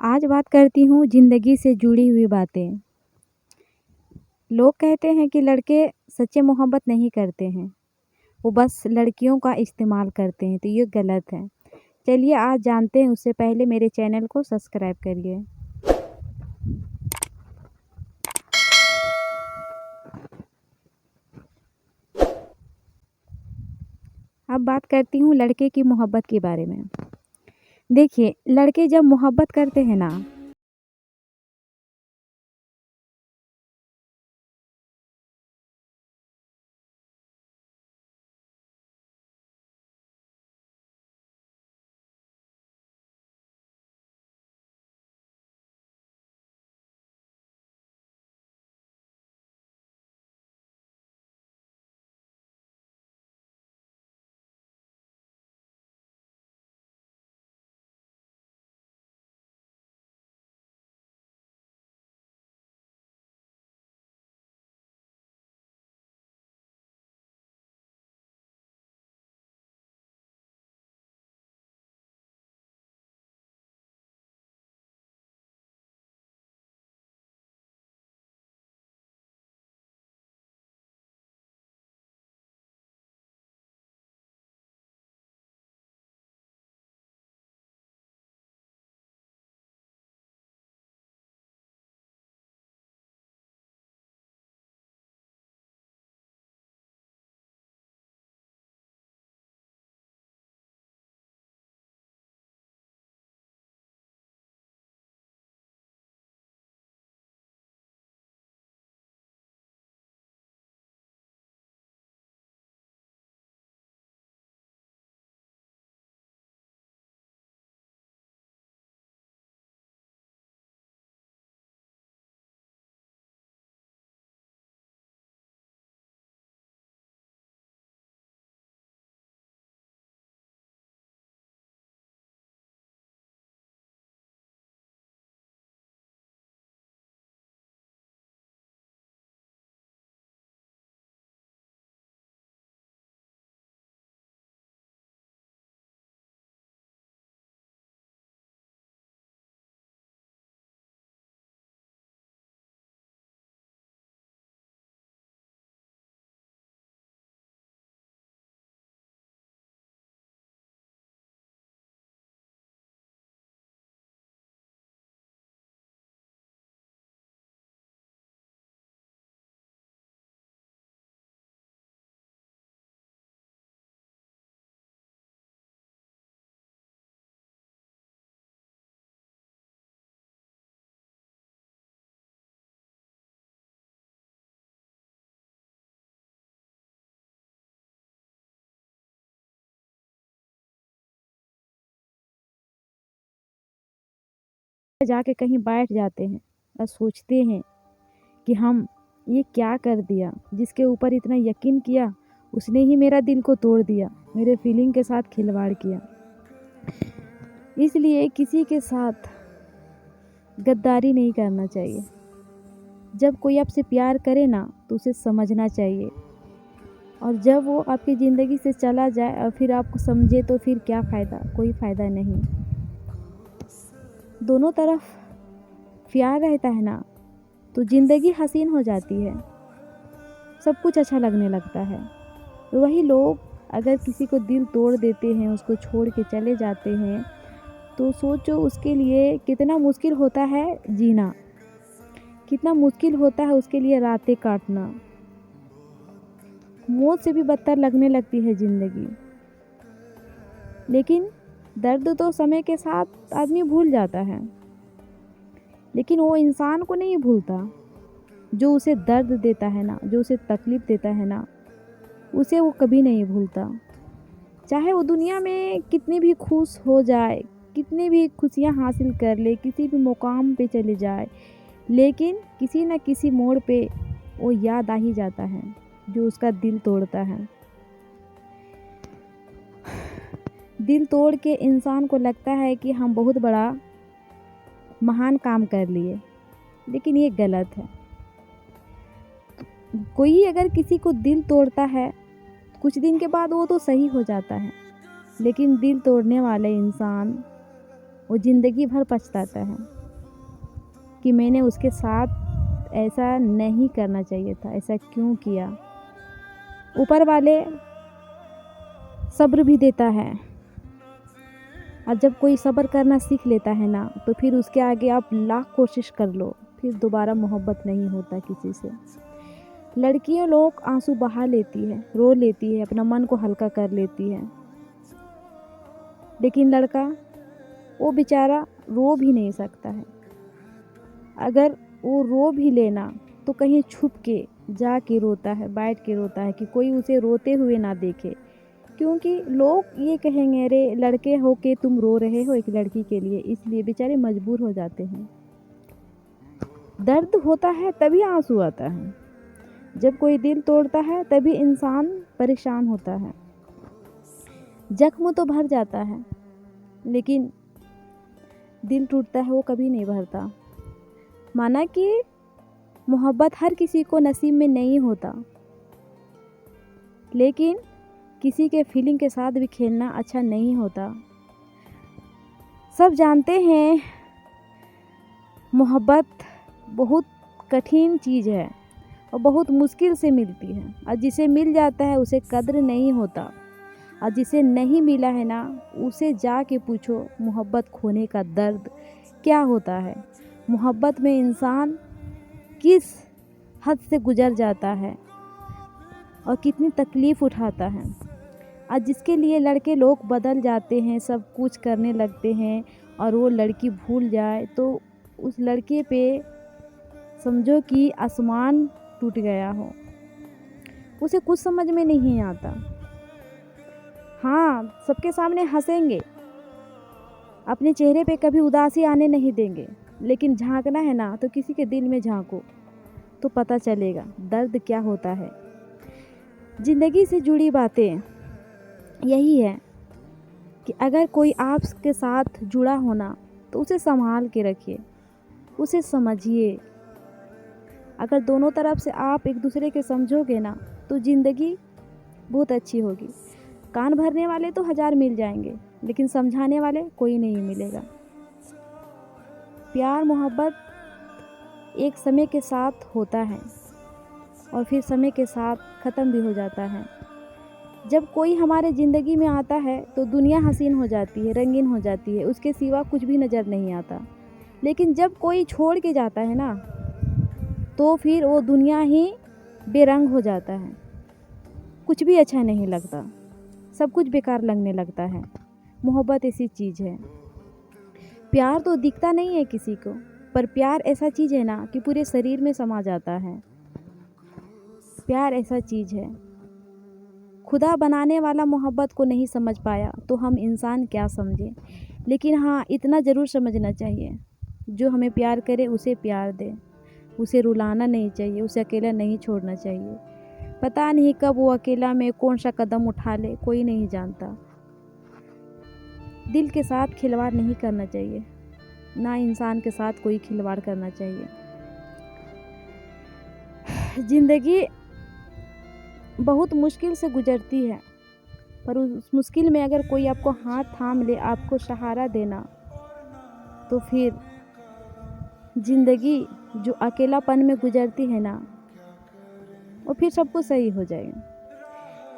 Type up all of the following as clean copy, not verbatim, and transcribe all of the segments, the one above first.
आज बात करती हूँ ज़िंदगी से जुड़ी हुई बातें। लोग कहते हैं कि लड़के सच्चे मोहब्बत नहीं करते हैं, वो बस लड़कियों का इस्तेमाल करते हैं, तो ये गलत है। चलिए आज जानते हैं, उससे पहले मेरे चैनल को सब्सक्राइब करिए। अब बात करती हूँ लड़के की मोहब्बत के बारे में। देखिए, लड़के जब मोहब्बत करते हैं ना, जाके कहीं बैठ जाते हैं और सोचते हैं कि हम ये क्या कर दिया, जिसके ऊपर इतना यकीन किया उसने ही मेरा दिल को तोड़ दिया, मेरे फीलिंग के साथ खिलवाड़ किया। इसलिए किसी के साथ गद्दारी नहीं करना चाहिए। जब कोई आपसे प्यार करे ना तो उसे समझना चाहिए, और जब वो आपकी ज़िंदगी से चला जाए और फिर आपको समझे तो फिर क्या फ़ायदा, कोई फ़ायदा नहीं। दोनों तरफ प्यार रहता है ना तो ज़िंदगी हसीन हो जाती है, सब कुछ अच्छा लगने लगता है। वही लोग अगर किसी को दिल तोड़ देते हैं, उसको छोड़ के चले जाते हैं, तो सोचो उसके लिए कितना मुश्किल होता है जीना, कितना मुश्किल होता है उसके लिए रातें काटना। मौत से भी बदतर लगने लगती है ज़िंदगी। लेकिन दर्द तो समय के साथ आदमी भूल जाता है, लेकिन वो इंसान को नहीं भूलता जो उसे दर्द देता है ना, जो उसे तकलीफ़ देता है ना, उसे वो कभी नहीं भूलता। चाहे वो दुनिया में कितनी भी खुश हो जाए, कितनी भी खुशियाँ हासिल कर ले, किसी भी मुकाम पे चले जाए, लेकिन किसी न किसी मोड़ पे वो याद आ ही जाता है जो उसका दिल तोड़ता है। दिल तोड़ के इंसान को लगता है कि हम बहुत बड़ा महान काम कर लिए, लेकिन ये गलत है। कोई अगर किसी को दिल तोड़ता है, कुछ दिन के बाद वो तो सही हो जाता है, लेकिन दिल तोड़ने वाले इंसान वो ज़िंदगी भर पछताता है कि मैंने उसके साथ ऐसा नहीं करना चाहिए था, ऐसा क्यों किया। ऊपर वाले सब्र भी देता है, और जब कोई सब्र करना सीख लेता है ना, तो फिर उसके आगे आप लाख कोशिश कर लो, फिर दोबारा मोहब्बत नहीं होता किसी से। लड़कियां लोग आंसू बहा लेती है, रो लेती है, अपना मन को हल्का कर लेती है, लेकिन लड़का वो बेचारा रो भी नहीं सकता है। अगर वो रो भी लेना तो कहीं छुप के जाके रोता है, बैठ के रोता है कि कोई उसे रोते हुए ना देखे, क्योंकि लोग ये कहेंगे अरे लड़के हो के तुम रो रहे हो एक लड़की के लिए, इसलिए बेचारे मजबूर हो जाते हैं। दर्द होता है तभी आंसू आता है, जब कोई दिल तोड़ता है तभी इंसान परेशान होता है। जख्म तो भर जाता है, लेकिन दिल टूटता है वो कभी नहीं भरता। माना कि मोहब्बत हर किसी को नसीब में नहीं होता, लेकिन किसी के फीलिंग के साथ भी खेलना अच्छा नहीं होता। सब जानते हैं मोहब्बत बहुत कठिन चीज़ है और बहुत मुश्किल से मिलती है, और जिसे मिल जाता है उसे कद्र नहीं होता, और जिसे नहीं मिला है ना, उसे जाके पूछो मोहब्बत खोने का दर्द क्या होता है। मोहब्बत में इंसान किस हद से गुजर जाता है और कितनी तकलीफ़ उठाता है, और जिसके लिए लड़के लोग बदल जाते हैं, सब कुछ करने लगते हैं, और वो लड़की भूल जाए तो उस लड़के पे समझो कि आसमान टूट गया हो। उसे कुछ समझ में नहीं आता। हाँ, सबके सामने हंसेंगे, अपने चेहरे पे कभी उदासी आने नहीं देंगे, लेकिन झांकना है ना तो किसी के दिल में झांको, तो पता चलेगा दर्द क्या होता है। ज़िंदगी से जुड़ी बातें यही है कि अगर कोई आपके साथ जुड़ा होना तो उसे संभाल के रखिए, उसे समझिए। अगर दोनों तरफ से आप एक दूसरे के समझोगे ना, तो ज़िंदगी बहुत अच्छी होगी। कान भरने वाले तो 1000 मिल जाएंगे, लेकिन समझाने वाले कोई नहीं मिलेगा। प्यार मोहब्बत एक समय के साथ होता है और फिर समय के साथ ख़त्म भी हो जाता है। जब कोई हमारे ज़िंदगी में आता है तो दुनिया हसीन हो जाती है, रंगीन हो जाती है, उसके सिवा कुछ भी नज़र नहीं आता। लेकिन जब कोई छोड़ के जाता है ना, तो फिर वो दुनिया ही बेरंग हो जाता है, कुछ भी अच्छा नहीं लगता, सब कुछ बेकार लगने लगता है। मोहब्बत ऐसी चीज़ है। प्यार तो दिखता नहीं है किसी को, पर प्यार ऐसा चीज़ है ना कि पूरे शरीर में समा जाता है। प्यार ऐसा चीज़ है, खुदा बनाने वाला मोहब्बत को नहीं समझ पाया तो हम इंसान क्या समझें। लेकिन हाँ, इतना ज़रूर समझना चाहिए, जो हमें प्यार करे उसे प्यार दे, उसे रुलाना नहीं चाहिए, उसे अकेला नहीं छोड़ना चाहिए। पता नहीं कब वो अकेला में कौन सा कदम उठा ले, कोई नहीं जानता। दिल के साथ खिलवाड़ नहीं करना चाहिए, ना इंसान के साथ कोई खिलवाड़ करना चाहिए। ज़िंदगी बहुत मुश्किल से गुजरती है, पर उस मुश्किल में अगर कोई आपको हाथ थाम ले, आपको सहारा देना, तो फिर ज़िंदगी जो अकेलापन में गुजरती है ना, वो फिर सब कुछ सही हो जाएगा।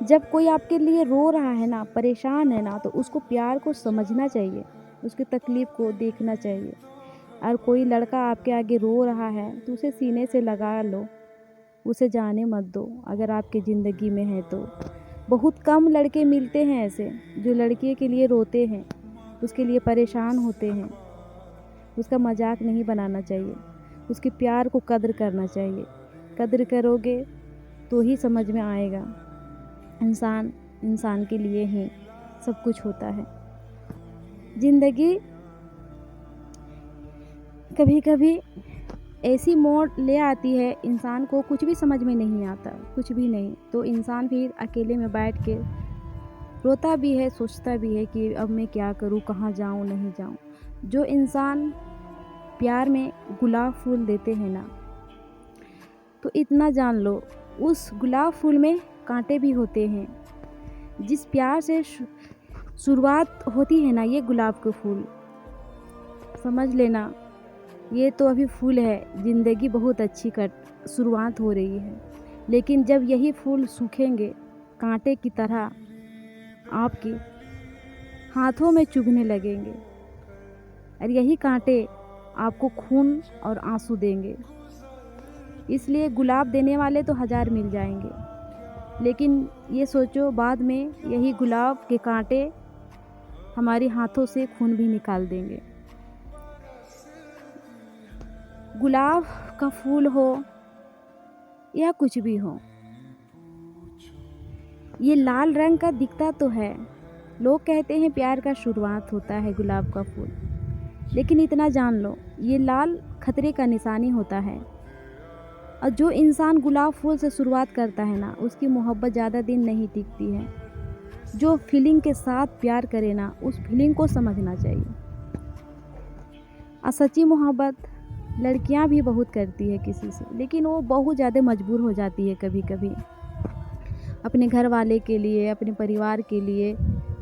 जब कोई आपके लिए रो रहा है ना, परेशान है ना, तो उसको प्यार को समझना चाहिए, उसकी तकलीफ़ को देखना चाहिए। और कोई लड़का आपके आगे रो रहा है तो उसे सीने से लगा लो, उसे जाने मत दो। अगर आपकी ज़िंदगी में है तो बहुत कम लड़के मिलते हैं ऐसे जो लड़की के लिए रोते हैं, उसके लिए परेशान होते हैं। उसका मजाक नहीं बनाना चाहिए, उसके प्यार को कद्र करना चाहिए। कद्र करोगे तो ही समझ में आएगा इंसान इंसान के लिए ही सब कुछ होता है। ज़िंदगी कभी कभी ऐसी मोड़ ले आती है, इंसान को कुछ भी समझ में नहीं आता, कुछ भी नहीं, तो इंसान फिर अकेले में बैठ के रोता भी है, सोचता भी है कि अब मैं क्या करूं, कहाँ जाऊं, नहीं जाऊं। जो इंसान प्यार में गुलाब फूल देते हैं ना, तो इतना जान लो उस गुलाब फूल में कांटे भी होते हैं। जिस प्यार से शुरुआत होती है ना ये गुलाब के फूल, समझ लेना, ये तो अभी फूल है, ज़िंदगी बहुत अच्छी शुरुआत हो रही है। लेकिन जब यही फूल सूखेंगे कांटे की तरह आपके हाथों में चुभने लगेंगे, और यही कांटे आपको खून और आंसू देंगे। इसलिए गुलाब देने वाले तो 1000 मिल जाएंगे, लेकिन ये सोचो बाद में यही गुलाब के कांटे हमारे हाथों से खून भी निकाल देंगे। गुलाब का फूल हो या कुछ भी हो, ये लाल रंग का दिखता तो है। लोग कहते हैं प्यार का शुरुआत होता है गुलाब का फूल, लेकिन इतना जान लो ये लाल खतरे का निशानी होता है। और जो इंसान गुलाब फूल से शुरुआत करता है ना, उसकी मोहब्बत ज़्यादा दिन नहीं टिकती है। जो फीलिंग के साथ प्यार करे ना, उस फीलिंग को समझना चाहिए। और सच्ची मोहब्बत लड़कियां भी बहुत करती है किसी से, लेकिन वो बहुत ज़्यादा मजबूर हो जाती है कभी कभी अपने घर वाले के लिए, अपने परिवार के लिए,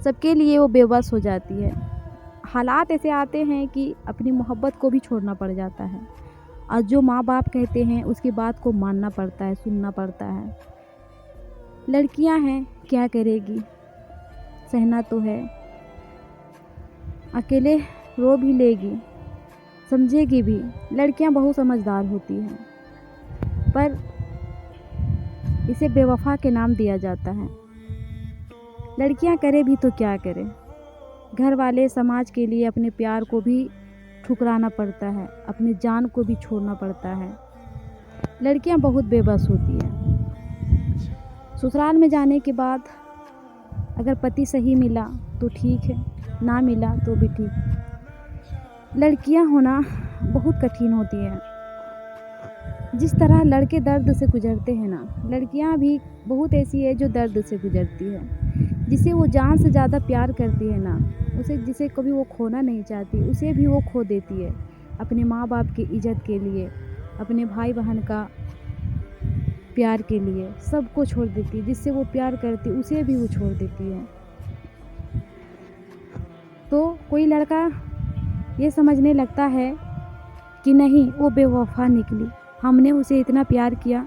सबके लिए वो बेबस हो जाती है। हालात ऐसे आते हैं कि अपनी मोहब्बत को भी छोड़ना पड़ जाता है, और जो माँ बाप कहते हैं उसकी बात को मानना पड़ता है, सुनना पड़ता है। लड़कियां हैं, क्या करेगी, सहना तो है। अकेले रो भी लेगी, समझेगी भी। लड़कियां बहुत समझदार होती हैं, पर इसे बेवफा के नाम दिया जाता है। लड़कियां करे भी तो क्या करे, घर वाले समाज के लिए अपने प्यार को भी ठुकराना पड़ता है, अपनी जान को भी छोड़ना पड़ता है। लड़कियां बहुत बेबस होती हैं। ससुराल में जाने के बाद अगर पति सही मिला तो ठीक है, ना मिला तो भी ठीक। लड़कियां होना बहुत कठिन होती है। जिस तरह लड़के दर्द से गुजरते हैं ना, लड़कियां भी बहुत ऐसी है जो दर्द से गुजरती है। जिसे वो जान से ज़्यादा प्यार करती है ना, जिसे कभी वो खोना नहीं चाहती, उसे भी वो खो देती है अपने माँ बाप की इज़्ज़त के लिए, अपने भाई बहन का प्यार के लिए। सबको छोड़ देती है, जिससे वो प्यार करती उसे भी वो छोड़ देती है। तो कोई लड़का ये समझने लगता है कि नहीं, वो बेवफा निकली, हमने उसे इतना प्यार किया,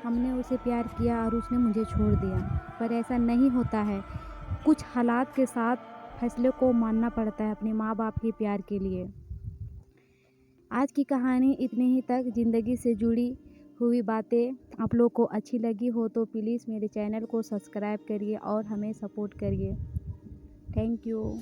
हमने उसे प्यार किया और उसने मुझे छोड़ दिया। पर ऐसा नहीं होता है। कुछ हालात के साथ फैसले को मानना पड़ता है अपने माँ बाप के प्यार के लिए। आज की कहानी इतने ही तक। ज़िंदगी से जुड़ी हुई बातें आप लोग को अच्छी लगी हो तो प्लीज़ मेरे चैनल को सब्सक्राइब करिए और हमें सपोर्ट करिए। Thank you.